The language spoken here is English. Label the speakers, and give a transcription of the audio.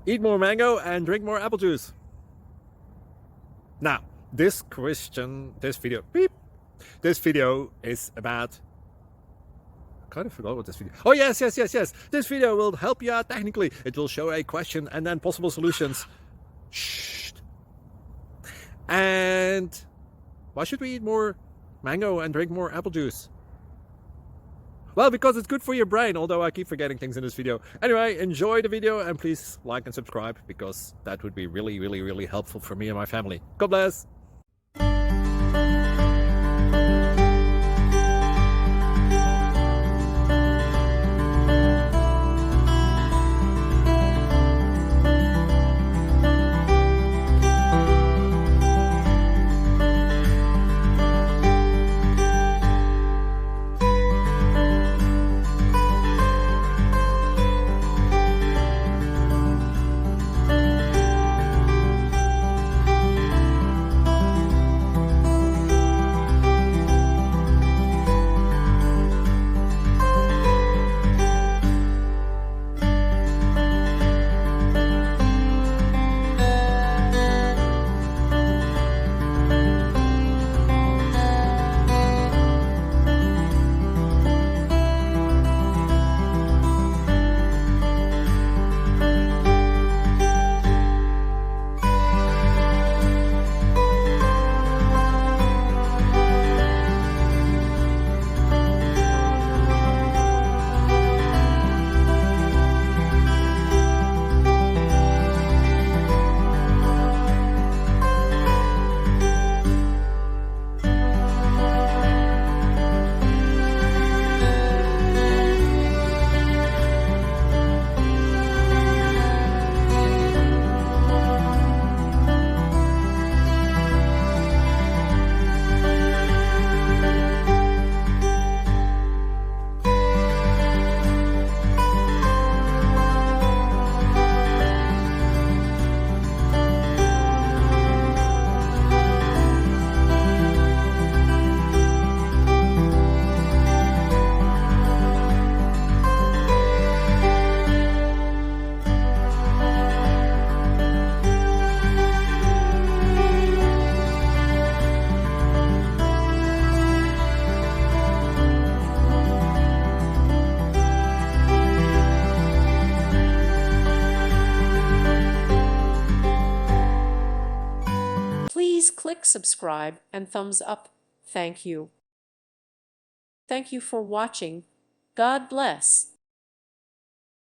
Speaker 1: Eat more mango and drink more apple juice. Now, this video is about... I kind of forgot what this video... Oh, yes. This video will help you out technically. It will show a question and then possible solutions. Shh. And why should we eat more mango and drink more apple juice? Well, because it's good for your brain, although I keep forgetting things in this video. Anyway, enjoy the video and please like and subscribe, because that would be really helpful for me and my family. God bless!
Speaker 2: Please click subscribe and thumbs up. Thank you. Thank you for watching. God bless.